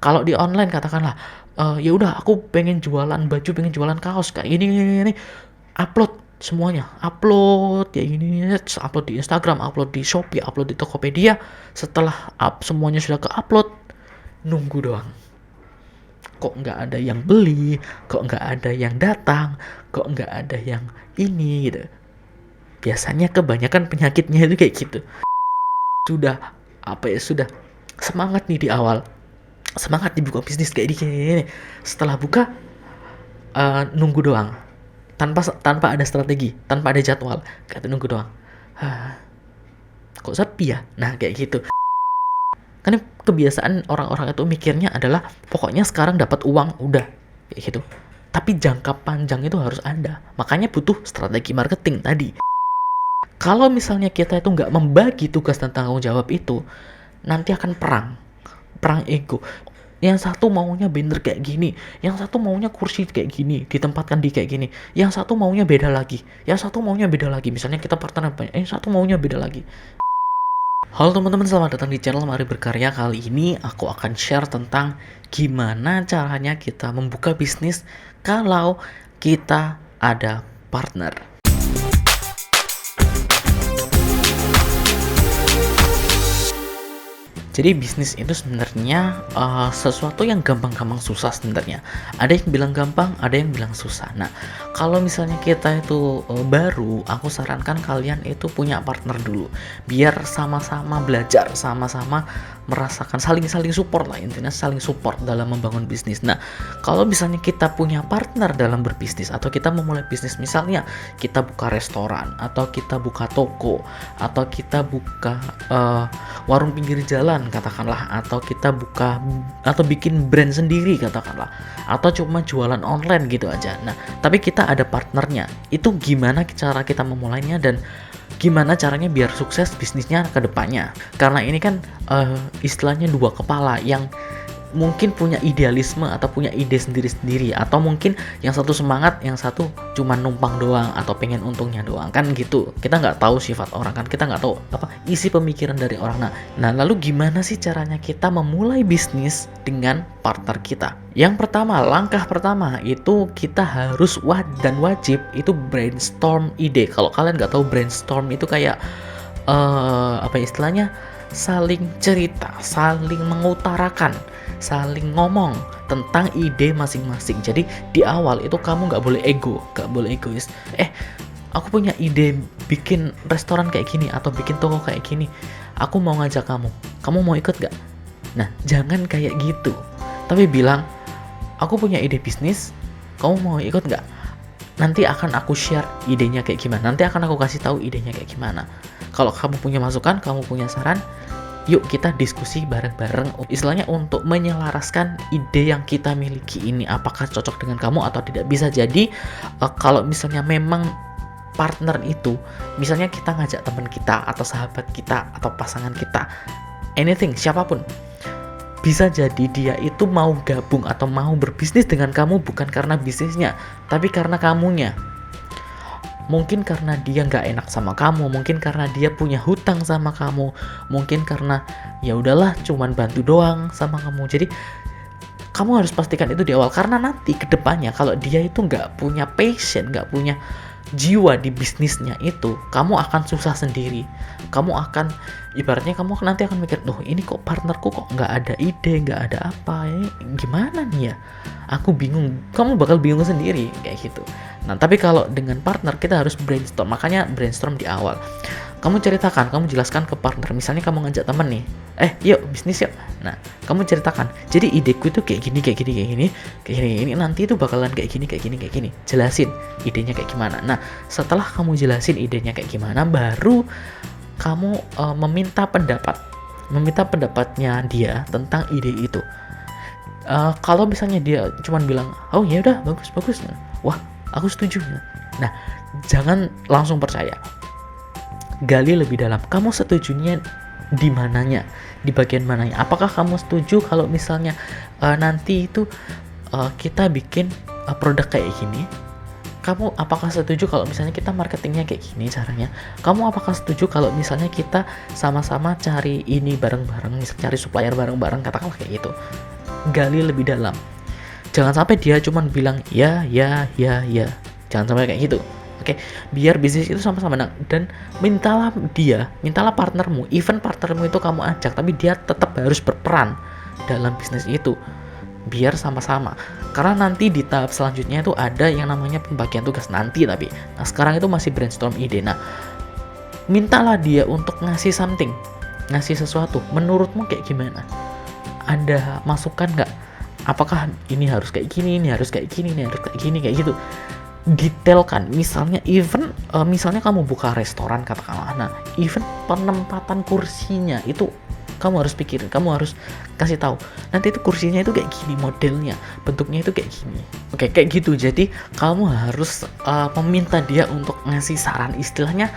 Kalau di online katakanlah, ya udah aku pengen jualan baju, pengen jualan kaos kayak gini, upload semuanya, upload ya ini, upload di Instagram, upload di Shopee, upload di Tokopedia. Setelah semuanya sudah ke-upload, nunggu doang. Kok nggak ada yang beli, kok nggak ada yang datang, kok nggak ada yang ini gitu. Biasanya kebanyakan penyakitnya itu kayak gitu. Sudah semangat nih di awal, semangat dibuka bisnis kayak gini. Setelah buka, nunggu doang, tanpa ada strategi, tanpa ada jadwal, kayak nunggu doang. Kok sepi ya? Nah kayak gitu. Kan kebiasaan orang-orang itu mikirnya adalah pokoknya sekarang dapat uang udah kayak gitu. Tapi jangka panjang itu harus ada. Makanya butuh strategi marketing tadi. Kalau misalnya kita itu nggak membagi tugas dan tanggung jawab itu, nanti akan perang ego. Yang satu maunya banner kayak gini, yang satu maunya kursi kayak gini, ditempatkan di kayak gini, yang satu maunya beda lagi, yang satu maunya beda lagi. Misalnya kita partner banyak, yang satu maunya beda lagi. Halo teman-teman, selamat datang di channel Mari Berkarya. Kali ini aku akan share tentang gimana caranya kita membuka bisnis kalau kita ada partner. Jadi bisnis itu sebenarnya sesuatu yang gampang-gampang susah sebenarnya. Ada yang bilang gampang, ada yang bilang susah. Nah, kalau misalnya kita itu baru, aku sarankan kalian itu punya partner dulu. Biar sama-sama belajar, sama-sama merasakan saling support lah, intinya saling support dalam membangun bisnis. Nah, kalau misalnya kita punya partner dalam berbisnis atau kita memulai bisnis, misalnya kita buka restoran atau kita buka toko atau kita buka warung pinggir jalan katakanlah, atau kita buka atau bikin brand sendiri katakanlah, atau cuma jualan online gitu aja. Nah, tapi kita ada partnernya. Itu gimana cara kita memulainya dan gimana caranya biar sukses bisnisnya ke depannya. Karena ini kan istilahnya dua kepala yang mungkin punya idealisme atau punya ide sendiri-sendiri, atau mungkin yang satu semangat, yang satu cuma numpang doang atau pengen untungnya doang, kan gitu. Kita nggak tahu sifat orang, kan kita nggak tahu apa isi pemikiran dari orang. Nah lalu gimana sih caranya kita memulai bisnis dengan partner kita? Yang pertama, langkah pertama itu kita harus wajib itu brainstorm ide. Kalau kalian nggak tahu, brainstorm itu kayak apa istilahnya, saling cerita, saling mengutarakan, saling ngomong tentang ide masing-masing. Jadi di awal itu kamu nggak boleh egois. Aku punya ide bikin restoran kayak gini atau bikin toko kayak gini. Aku mau ngajak kamu mau ikut nggak? Nah, jangan kayak gitu. Tapi bilang, aku punya ide bisnis, kamu mau ikut nggak? Nanti akan aku share idenya kayak gimana. Nanti akan aku kasih tahu idenya kayak gimana. Kalau kamu punya masukan, kamu punya saran, yuk kita diskusi bareng-bareng, istilahnya untuk menyelaraskan ide yang kita miliki ini apakah cocok dengan kamu atau tidak. Bisa jadi kalau misalnya memang partner itu, misalnya kita ngajak teman kita atau sahabat kita atau pasangan kita, anything, siapapun, bisa jadi dia itu mau gabung atau mau berbisnis dengan kamu bukan karena bisnisnya, tapi karena kamunya. Mungkin karena dia nggak enak sama kamu, mungkin karena dia punya hutang sama kamu, mungkin karena ya udahlah cuman bantu doang sama kamu. Jadi kamu harus pastikan itu di awal, karena nanti kedepannya kalau dia itu nggak punya passion, nggak punya jiwa di bisnisnya itu, kamu akan susah sendiri. Kamu akan, ibaratnya kamu nanti akan mikir, loh ini kok partnerku kok nggak ada ide, nggak ada apa, ini gimana nih ya, aku bingung. Kamu bakal bingung sendiri kayak gitu. Nah tapi kalau dengan partner kita harus brainstorm, makanya brainstorm di awal. Kamu ceritakan, kamu jelaskan ke partner. Misalnya kamu ngajak temen nih, yuk bisnis yuk. Nah, kamu ceritakan, jadi ideku itu kayak gini. Nanti itu bakalan kayak gini. Jelasin idenya kayak gimana. Nah, setelah kamu jelasin idenya kayak gimana, baru kamu meminta pendapatnya dia tentang ide itu. Kalau misalnya dia cuman bilang, oh ya udah bagus, wah aku setuju. Nah, jangan langsung percaya. Gali lebih dalam. Kamu setujunya di mananya? Di bagian mananya? Apakah kamu setuju kalau misalnya nanti itu kita bikin produk kayak gini? Kamu apakah setuju kalau misalnya kita marketingnya kayak gini caranya? Kamu apakah setuju kalau misalnya kita sama-sama cari ini bareng-bareng, misalnya cari supplier bareng-bareng, katakanlah kayak gitu. gali lebih dalam. Jangan sampai dia cuman bilang ya, ya, ya, ya. Jangan sampai kayak gitu. Oke, biar bisnis itu sama-sama menang. Dan mintalah partnermu, even partnermu itu kamu ajak, tapi dia tetap harus berperan dalam bisnis itu. Biar sama-sama. Karena nanti di tahap selanjutnya itu ada yang namanya pembagian tugas nanti tapi. Nah, sekarang itu masih brainstorm ide. Nah, mintalah dia untuk ngasih something, ngasih sesuatu. Menurutmu kayak gimana? Ada masukan nggak? Apakah ini harus kayak gini, ini harus kayak gini, ini harus kayak gini, kayak gitu. Detailkan. Misalnya misalnya kamu buka restoran katakanlah. Nah, even penempatan kursinya itu kamu harus pikirin, kamu harus kasih tahu. Nanti itu kursinya itu kayak gini modelnya, bentuknya itu kayak gini. Oke, kayak gitu. Jadi kamu harus meminta dia untuk ngasih saran, istilahnya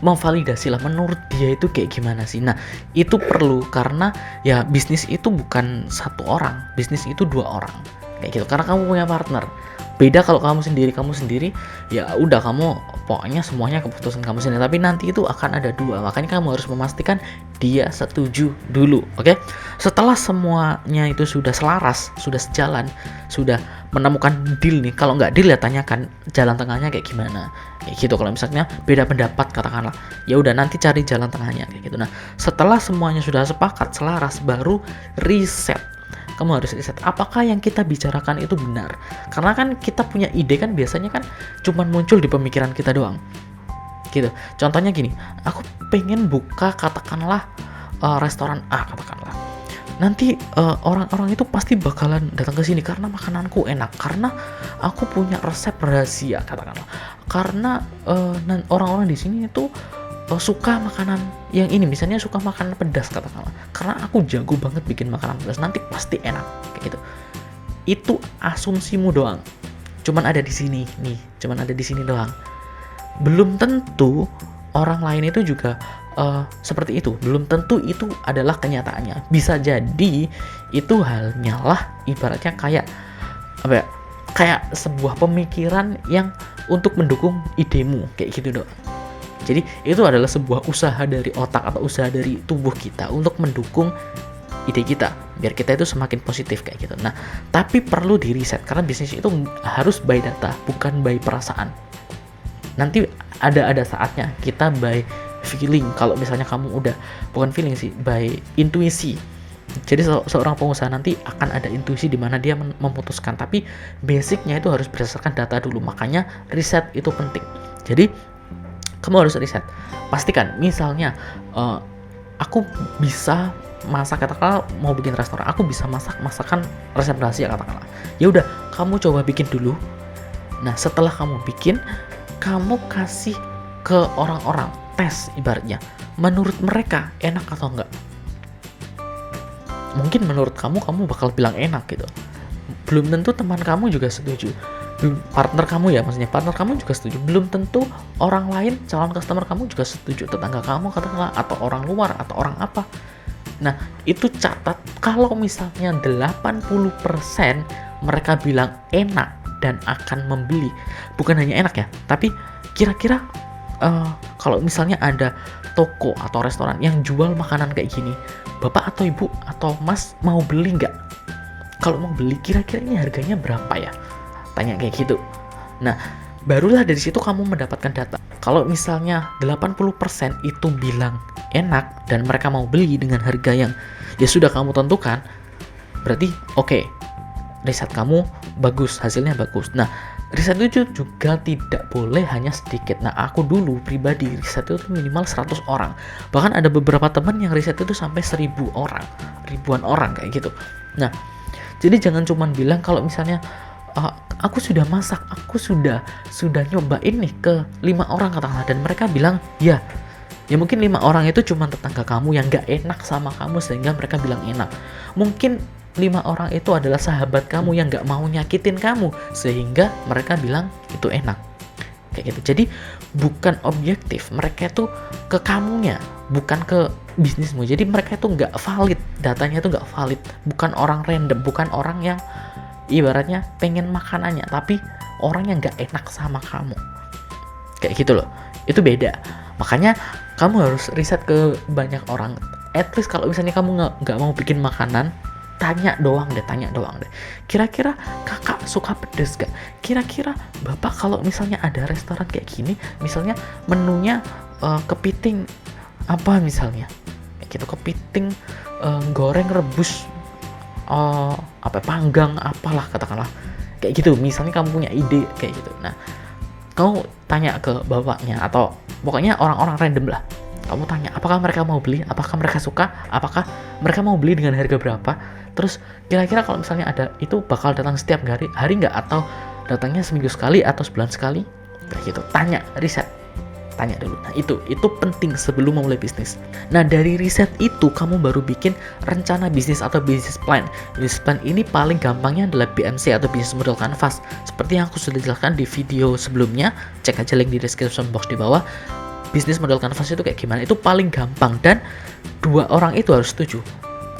memvalidasi lah menurut dia itu kayak gimana sih. Nah, itu perlu karena ya bisnis itu bukan satu orang, bisnis itu 2 orang. Kayak gitu. Karena kamu punya partner. Beda kalau kamu sendiri ya udah kamu pokoknya semuanya keputusan kamu sendiri, tapi nanti itu akan ada 2, makanya kamu harus memastikan dia setuju dulu. Oke, setelah semuanya itu sudah selaras, sudah sejalan, sudah menemukan deal nih. Kalau nggak deal ya tanyakan jalan tengahnya kayak gimana, kayak gitu. Kalau misalnya beda pendapat katakanlah, ya udah nanti cari jalan tengahnya kayak gitu. Nah, setelah semuanya sudah sepakat selaras, baru riset. Kamu harus riset apakah yang kita bicarakan itu benar. Karena kan kita punya ide kan biasanya kan cuman muncul di pemikiran kita doang. Gitu. Contohnya gini, aku pengen buka katakanlah restoran A katakanlah. Nanti orang-orang itu pasti bakalan datang ke sini karena makananku enak, karena aku punya resep rahasia katakanlah. Karena orang-orang di sini itu suka makanan yang ini, misalnya suka makanan pedas katakanlah, karena aku jago banget bikin makanan pedas, nanti pasti enak kayak gitu. Itu asumsimu doang, cuman ada di sini nih, cuman ada di sini doang. Belum tentu orang lain itu juga seperti itu, belum tentu itu adalah kenyataannya. Bisa jadi itu halnya lah ibaratnya kayak apa ya, kayak sebuah pemikiran yang untuk mendukung idemu kayak gitu doang. Jadi itu adalah sebuah usaha dari otak atau usaha dari tubuh kita untuk mendukung ide kita biar kita itu semakin positif kayak gitu. Nah, tapi perlu di riset karena bisnis itu harus by data bukan by perasaan. Nanti ada saatnya kita by feeling. Kalau misalnya kamu udah bukan feeling sih, by intuisi. Jadi seorang pengusaha nanti akan ada intuisi di mana dia memutuskan, tapi basicnya itu harus berdasarkan data dulu. Makanya riset itu penting. Jadi kamu harus riset. Pastikan, misalnya aku bisa masak katakanlah mau bikin restoran, aku bisa masakan resep rahasia katakanlah. Ya udah, kamu coba bikin dulu. Nah, setelah kamu bikin, kamu kasih ke orang-orang, tes ibaratnya. Menurut mereka enak atau enggak? Mungkin menurut kamu bakal bilang enak gitu. Belum tentu teman kamu juga setuju. Partner kamu ya, maksudnya partner kamu juga setuju. Belum tentu orang lain, calon customer kamu juga setuju, tetangga kamu katakanlah, atau orang luar, atau orang apa. Nah, itu catat kalau misalnya 80% mereka bilang enak dan akan membeli. Bukan hanya enak ya, tapi kira-kira kalau misalnya ada toko atau restoran yang jual makanan kayak gini, bapak atau ibu atau mas mau beli nggak? Kalau mau beli, kira-kira ini harganya berapa ya? Tanya kayak gitu. Nah, barulah dari situ kamu mendapatkan data. Kalau misalnya 80% itu bilang enak dan mereka mau beli dengan harga yang ya sudah kamu tentukan, berarti oke, riset kamu bagus, hasilnya bagus. Nah, riset itu juga tidak boleh hanya sedikit. Nah, aku dulu pribadi riset itu minimal 100 orang. Bahkan ada beberapa teman yang riset itu sampai 1000 orang, ribuan orang kayak gitu. Nah, jadi jangan cuman bilang kalau misalnya aku sudah masak, aku sudah nyobain nih ke 5 orang katakanlah, dan mereka bilang ya mungkin 5 orang itu cuma tetangga kamu yang gak enak sama kamu sehingga mereka bilang enak. Mungkin 5 orang itu adalah sahabat kamu yang gak mau nyakitin kamu sehingga mereka bilang itu enak kayak gitu. Jadi bukan objektif, mereka itu ke kamunya, bukan ke bisnismu. Jadi mereka itu gak valid, datanya itu gak valid, bukan orang random, bukan orang yang ibaratnya pengen makanannya, tapi orang yang gak enak sama kamu kayak gitu loh. Itu beda. Makanya kamu harus riset ke banyak orang. At least kalau misalnya kamu nggak mau bikin makanan, tanya doang deh. Kira-kira kakak suka pedes gak? Kira-kira bapak kalau misalnya ada restoran kayak gini, misalnya menunya kepiting apa misalnya, kayak gitu, kepiting goreng rebus panggang apalah katakanlah, kayak gitu. Misalnya kamu punya ide kayak gitu. Nah, kamu tanya ke bapaknya atau pokoknya orang-orang random lah. Kamu tanya apakah mereka mau beli, apakah mereka suka, apakah mereka mau beli dengan harga berapa. Terus kira-kira kalau misalnya ada itu bakal datang setiap hari nggak, atau datangnya seminggu sekali atau sebulan sekali, kayak gitu. Tanya, riset, tanya dulu. Nah itu penting sebelum memulai bisnis. Nah dari riset itu kamu baru bikin rencana bisnis atau business plan. Business plan ini paling gampangnya adalah BMC atau Business Model Canvas. Seperti yang aku sudah jelaskan di video sebelumnya, cek aja link di description box di bawah. Business Model Canvas itu kayak gimana, itu paling gampang, dan 2 orang itu harus setuju,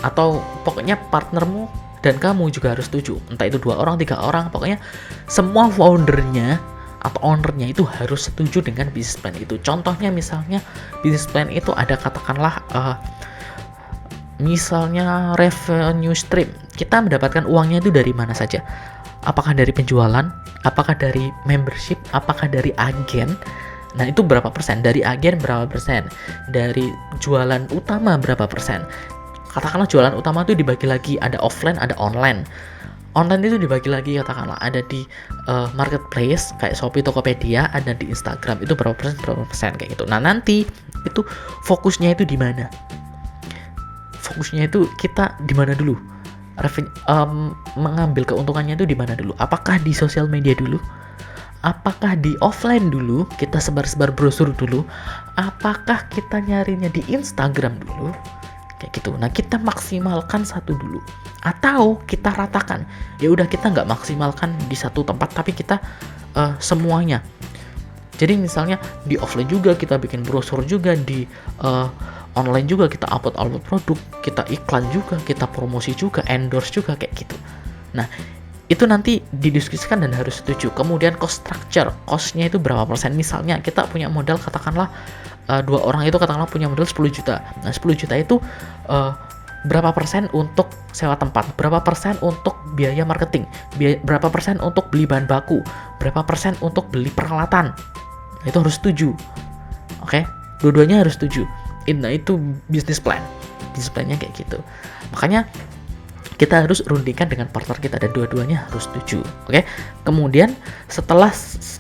atau pokoknya partnermu dan kamu juga harus setuju, entah itu 2 orang, 3 orang, pokoknya semua foundernya atau ownernya itu harus setuju dengan business plan itu. Contohnya misalnya business plan itu ada katakanlah misalnya revenue stream, kita mendapatkan uangnya itu dari mana saja, apakah dari penjualan, apakah dari membership, apakah dari agen. Nah itu berapa persen, dari agen berapa persen, dari jualan utama berapa persen. Katakanlah jualan utama itu dibagi lagi, ada offline ada online. Online itu dibagi lagi, katakanlah ada di marketplace kayak Shopee, Tokopedia, ada di Instagram, itu berapa persen kayak gitu. Nah nanti itu fokusnya itu di mana, fokusnya itu kita di mana dulu, mengambil keuntungannya itu di mana dulu, apakah di sosial media dulu, apakah di offline dulu, kita sebar-sebar brosur dulu, apakah kita nyarinya di Instagram dulu, kayak gitu. Nah kita maksimalkan satu dulu, atau kita ratakan. Ya udah kita nggak maksimalkan di satu tempat, tapi kita semuanya. Jadi misalnya di offline juga kita bikin brosur juga, di online juga kita upload produk, kita iklan juga, kita promosi juga, endorse juga, kayak gitu. Nah itu nanti didiskusikan dan harus setuju. Kemudian cost structure, costnya itu berapa persen. Misalnya kita punya modal katakanlah 2 orang itu katakanlah punya modal 10 juta. Nah 10 juta itu berapa persen untuk sewa tempat, berapa persen untuk biaya marketing, berapa persen untuk beli bahan baku, berapa persen untuk beli peralatan. Nah, itu harus setuju. Oke, dua-duanya harus setuju. Nah itu business plan. Business plannya kayak gitu. Makanya kita harus rundingkan dengan partner kita dan dua-duanya harus setuju. Oke. Kemudian setelah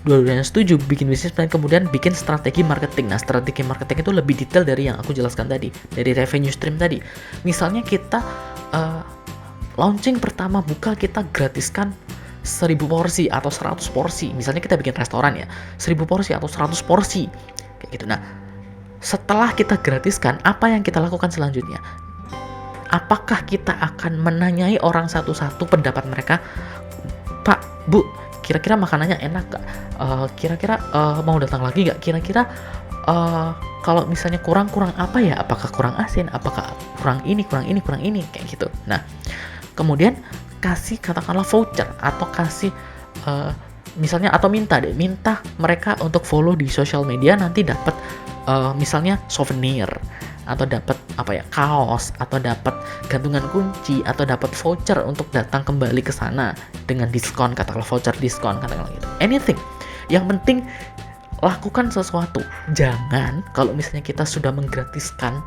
dua-duanya setuju bikin bisnis plan, kemudian bikin strategi marketing. Nah, strategi marketing itu lebih detail dari yang aku jelaskan tadi, dari revenue stream tadi. Misalnya kita launching pertama buka, kita gratiskan 1000 porsi atau 100 porsi. Misalnya kita bikin restoran ya, 1000 porsi atau 100 porsi. Kayak gitu. Nah, setelah kita gratiskan, apa yang kita lakukan selanjutnya? Apakah kita akan menanyai orang satu-satu pendapat mereka, Pak, Bu, kira-kira makanannya enak gak? Kira-kira mau datang lagi gak? Kira-kira kalau misalnya kurang apa ya? Apakah kurang asin? Apakah kurang ini, kayak gitu. Nah, kemudian kasih katakanlah voucher atau kasih misalnya, atau minta mereka untuk follow di sosial media, nanti dapat misalnya souvenir, atau dapat kaos, atau dapat gantungan kunci, atau dapat voucher untuk datang kembali ke sana dengan diskon, katakanlah voucher diskon, katakanlah gitu. Anything. Yang penting lakukan sesuatu. Jangan kalau misalnya kita sudah menggratiskan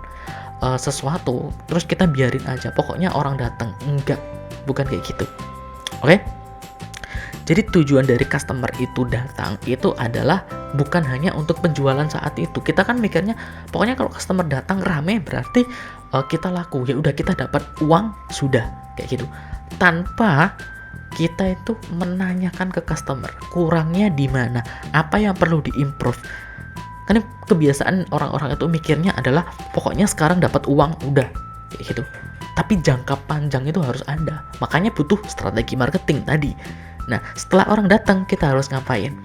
sesuatu terus kita biarin aja, pokoknya orang datang. Enggak, bukan kayak gitu. Oke? Jadi tujuan dari customer itu datang itu adalah bukan hanya untuk penjualan saat itu. Kita kan mikirnya pokoknya kalau customer datang rame berarti kita laku. Ya udah kita dapat uang sudah, kayak gitu. Tanpa kita itu menanyakan ke customer kurangnya di mana, apa yang perlu diimprove. Karena kebiasaan orang-orang itu mikirnya adalah pokoknya sekarang dapat uang udah, kayak gitu. Tapi jangka panjang itu harus ada. Makanya butuh strategi marketing tadi. Nah, setelah orang datang, kita harus ngapain?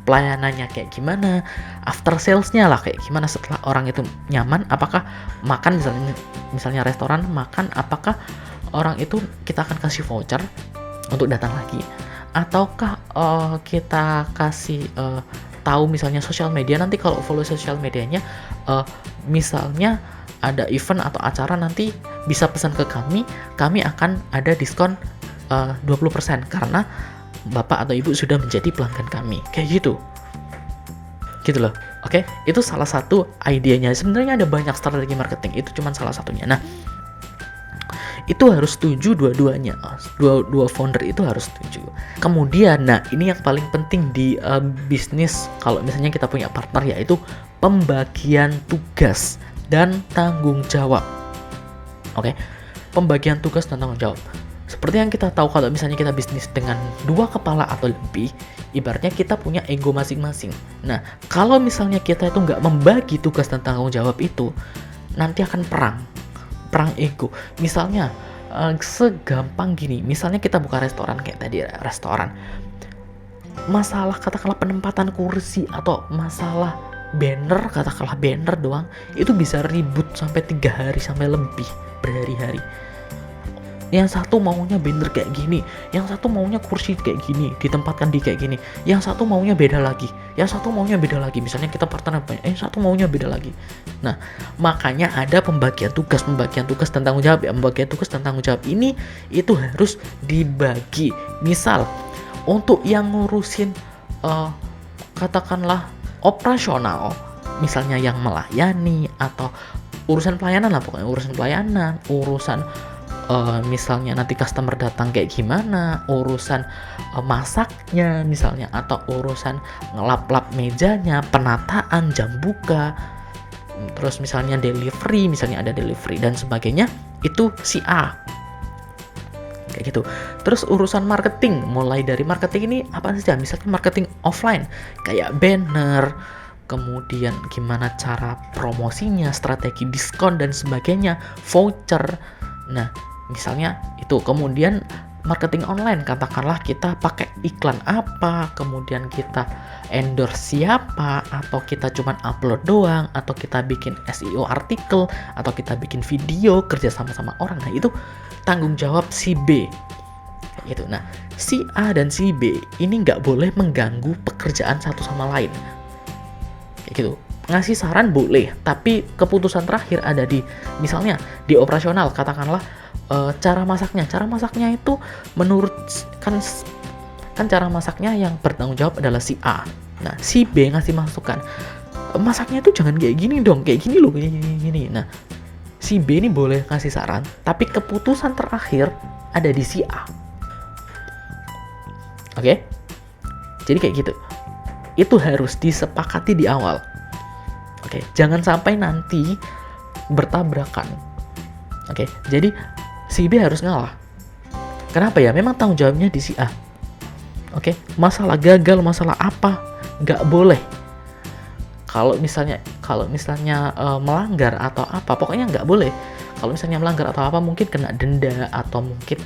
Pelayanannya kayak gimana? After sales-nya lah kayak gimana setelah orang itu nyaman? Apakah makan, misalnya restoran makan, apakah orang itu kita akan kasih voucher untuk datang lagi? Ataukah kita kasih tahu misalnya sosial media, nanti kalau follow sosial medianya misalnya ada event atau acara nanti bisa pesan ke kami akan ada diskon 20% karena bapak atau ibu sudah menjadi pelanggan kami, kayak gitu loh. Oke, itu salah satu idenya. Sebenarnya ada banyak strategi marketing, itu cuma salah satunya. Nah, itu harus setuju dua-duanya, dua founder itu harus setuju. Kemudian, nah ini yang paling penting di bisnis kalau misalnya kita punya partner, yaitu pembagian tugas dan tanggung jawab. Oke, pembagian tugas dan tanggung jawab. Seperti yang kita tahu, kalau misalnya kita bisnis dengan 2 kepala atau lebih, ibaratnya kita punya ego masing-masing. Nah, kalau misalnya kita itu nggak membagi tugas dan tanggung jawab itu, nanti akan perang ego. Misalnya segampang gini, misalnya kita buka restoran kayak tadi, restoran. Masalah katakanlah penempatan kursi atau masalah banner, katakanlah banner doang, itu bisa ribut sampai 3 hari sampai lebih, berhari-hari. Yang satu maunya banner kayak gini, yang satu maunya kursi kayak gini, ditempatkan di kayak gini, yang satu maunya beda lagi, yang satu maunya beda lagi. Misalnya kita partner banyak, satu maunya beda lagi. Nah, makanya ada pembagian tugas dan tanggung jawab. Ya, pembagian tugas dan tanggung jawab ini itu harus dibagi. Misal untuk yang ngurusin katakanlah operasional, misalnya yang melayani atau urusan pelayanan lah, pokoknya urusan pelayanan, urusan misalnya nanti customer datang kayak gimana, urusan masaknya misalnya, atau urusan ngelap-lap mejanya, penataan, jam buka, terus misalnya delivery, misalnya ada delivery dan sebagainya, itu si A kayak gitu. Terus urusan marketing, mulai dari marketing ini apa saja, misalnya marketing offline kayak banner, kemudian gimana cara promosinya, strategi diskon dan sebagainya, voucher. Nah, misalnya itu. Kemudian marketing online, katakanlah kita pakai iklan apa, kemudian kita endorse siapa, atau kita cuman upload doang, atau kita bikin SEO artikel, atau kita bikin video kerja sama orang. Nah, itu tanggung jawab si B gitu. Nah, si A dan si B ini nggak boleh mengganggu pekerjaan satu sama lain kayak gitu. Ngasih saran boleh, tapi keputusan terakhir ada di, misalnya di operasional, katakanlah cara masaknya itu menurut kan cara masaknya yang bertanggung jawab adalah si A. Nah, si B ngasih masukan, masaknya itu jangan kayak gini dong, kayak gini loh, kayak gini. Nah, si B ini boleh ngasih saran, tapi keputusan terakhir ada di si A. Oke? Jadi kayak gitu. Itu harus disepakati di awal. Oke, jangan sampai nanti bertabrakan. Oke, jadi si B harus ngalah. Kenapa ya? Memang tanggung jawabnya di si A. Oke, masalah gagal, masalah apa, nggak boleh. Kalau misalnya melanggar atau apa, pokoknya nggak boleh. Kalau misalnya melanggar atau apa, mungkin kena denda atau mungkin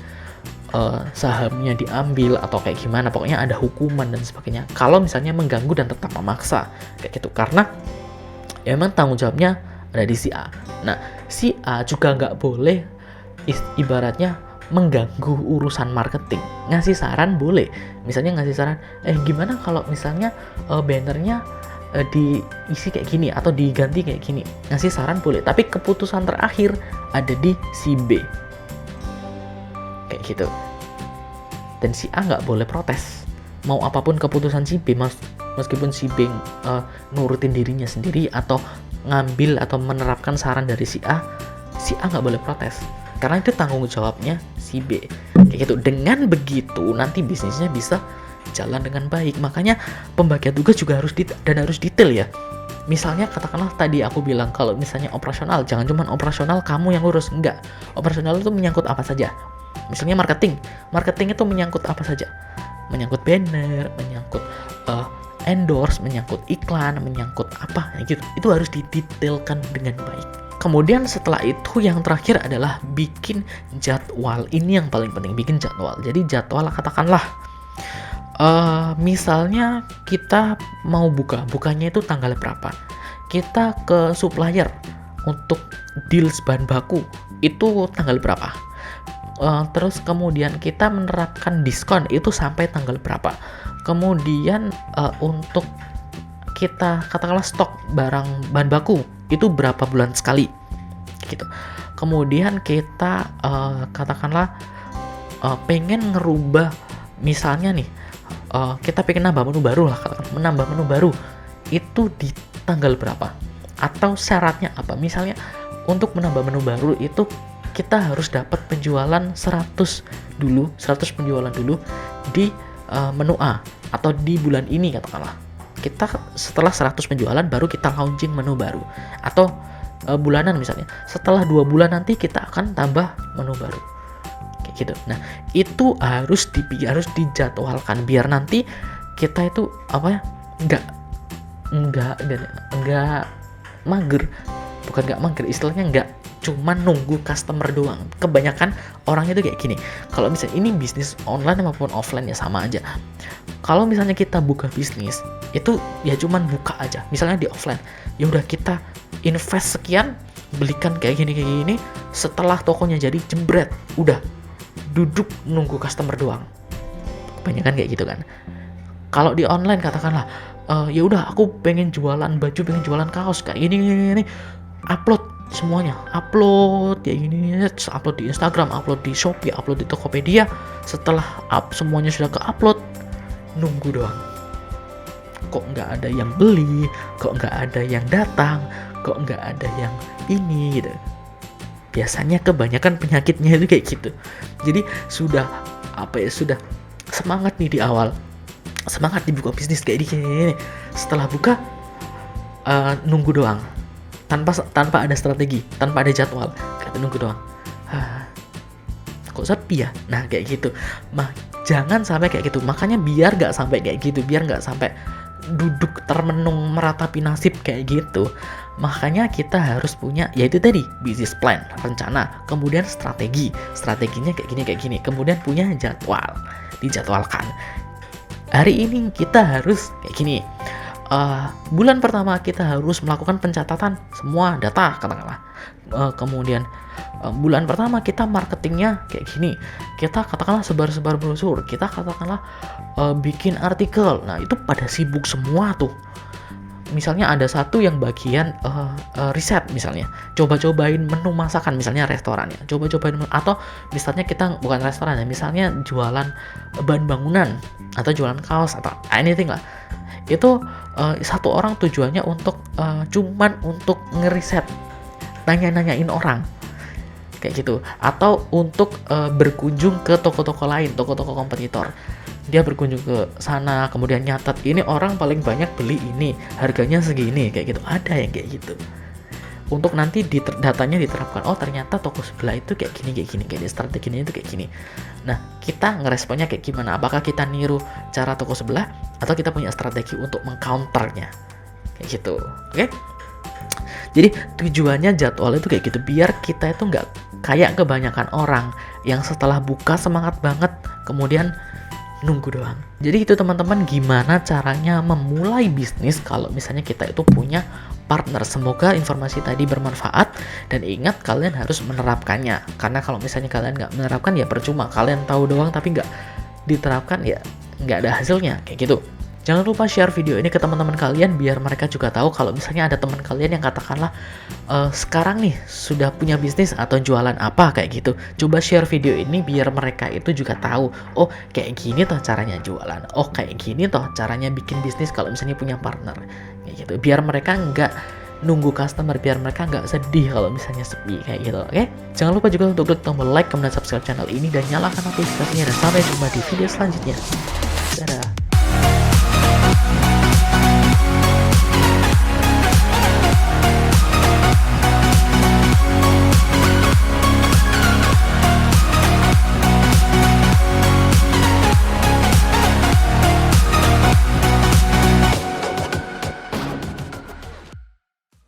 sahamnya diambil atau kayak gimana. Pokoknya ada hukuman dan sebagainya. Kalau misalnya mengganggu dan tetap memaksa kayak gitu, karena ya memang tanggung jawabnya ada di si A. Nah, si A juga nggak boleh ibaratnya mengganggu urusan marketing. Ngasih saran boleh, misalnya ngasih saran, gimana kalau misalnya bannernya diisi kayak gini atau diganti kayak gini. Ngasih saran boleh, tapi keputusan terakhir ada di si B kayak gitu. Dan si A nggak boleh protes mau apapun keputusan si B, meskipun si B nurutin dirinya sendiri atau ngambil atau menerapkan saran dari si A nggak boleh protes, karena itu tanggung jawabnya si B kayak gitu. Dengan begitu nanti bisnisnya bisa jalan dengan baik. Makanya pembagian tugas juga harus detail ya. Misalnya katakanlah tadi aku bilang, kalau misalnya operasional, jangan cuma operasional kamu yang ngurus, enggak. Operasional itu menyangkut apa saja. Misalnya marketing itu menyangkut apa saja, menyangkut banner, menyangkut endorse, menyangkut iklan, menyangkut apa gitu. Itu harus didetailkan dengan baik. Kemudian setelah itu yang terakhir adalah bikin jadwal. Ini yang paling penting, bikin jadwal. Jadi jadwal, katakanlah misalnya kita mau bukanya itu tanggal berapa, kita ke supplier untuk deals bahan baku itu tanggal berapa, terus kemudian kita menerapkan diskon itu sampai tanggal berapa, kemudian untuk kita katakanlah stok bahan baku itu berapa bulan sekali gitu. Kemudian kita katakanlah pengen ngerubah, misalnya nih kita pengen nambah menu baru lah, katakan menambah menu baru itu di tanggal berapa atau syaratnya apa. Misalnya untuk menambah menu baru itu kita harus dapat penjualan 100 penjualan dulu di menu A atau di bulan ini katakanlah. Kita setelah 100 penjualan baru kita launching menu baru, atau bulanan misalnya setelah 2 bulan nanti kita akan tambah menu baru kayak gitu. Nah itu harus dijadwalkan biar nanti kita itu nggak mager, bukan nggak mager, istilahnya nggak cuma nunggu customer doang. Kebanyakan orang itu kayak gini, kalau misalnya ini bisnis online maupun offline ya sama aja. Kalau misalnya kita buka bisnis itu ya cuman buka aja, misalnya di offline ya udah kita invest sekian, belikan kayak gini, setelah tokonya jadi jebret udah duduk nunggu customer doang. Kebanyakan kayak gitu kan. Kalau di online katakanlah ya udah aku pengen jualan baju, pengen jualan kaos kayak gini, upload semuanya, upload kayak gini, upload di Instagram, upload di Shopee, upload di Tokopedia. Setelah semuanya sudah ke-upload, nunggu doang. Kok nggak ada yang beli, kok nggak ada yang datang, kok nggak ada yang ini gitu. Biasanya kebanyakan penyakitnya itu kayak gitu. Jadi sudah semangat nih di awal, semangat dibuka bisnis kayak gini. Setelah buka nunggu doang, tanpa ada strategi, tanpa ada jadwal, kita nunggu doang. Kok sepi ya? Nah kayak gitu. Jangan sampai kayak gitu. Makanya biar nggak sampai kayak gitu, biar nggak sampai duduk termenung meratapi nasib kayak gitu, makanya kita harus punya, yaitu tadi business plan, rencana, kemudian strateginya kayak gini, kemudian punya jadwal, dijadwalkan. Hari ini kita harus kayak gini, bulan pertama kita harus melakukan pencatatan semua data katakanlah, kemudian bulan pertama kita marketingnya kayak gini, kita katakanlah sebar brosur, kita katakanlah bikin artikel. Nah itu pada sibuk semua tuh. Misalnya ada satu yang bagian riset, misalnya coba-cobain menu masakan, misalnya restoran ya, coba-cobain atau misalnya kita bukan restoran ya, misalnya jualan bahan bangunan atau jualan kaos atau anything lah. Itu satu orang tujuannya untuk cuman untuk ngeriset, nanya-nanyain orang kayak gitu, atau untuk berkunjung ke toko-toko lain, toko-toko kompetitor. Dia berkunjung ke sana, kemudian nyatat ini orang paling banyak beli ini, harganya segini, kayak gitu. Ada yang kayak gitu. Untuk nanti datanya diterapkan, oh ternyata toko sebelah itu kayak gini, strateginya itu kayak gini. Nah, kita ngeresponnya kayak gimana? Apakah kita niru cara toko sebelah atau kita punya strategi untuk mengcounternya? Kayak gitu. Oke? Jadi tujuannya jadwal itu kayak gitu, biar kita itu nggak kayak kebanyakan orang yang setelah buka semangat banget, kemudian nunggu doang. Jadi itu teman-teman, gimana caranya memulai bisnis kalau misalnya kita itu punya partner. Semoga informasi tadi bermanfaat, dan ingat kalian harus menerapkannya, karena kalau misalnya kalian nggak menerapkan ya percuma, kalian tahu doang tapi nggak diterapkan ya nggak ada hasilnya kayak gitu. Jangan lupa share video ini ke teman-teman kalian biar mereka juga tahu kalau misalnya ada teman kalian yang katakanlah sekarang nih sudah punya bisnis atau jualan apa kayak gitu. Coba share video ini biar mereka itu juga tahu, oh kayak gini toh caranya jualan, oh kayak gini toh caranya bikin bisnis kalau misalnya punya partner kayak gitu. Biar mereka nggak nunggu customer, biar mereka nggak sedih kalau misalnya sepi kayak gitu. Oke? Jangan lupa juga untuk klik tombol like, kemudian subscribe channel ini dan nyalakan notifikasinya, dan sampai jumpa di video selanjutnya.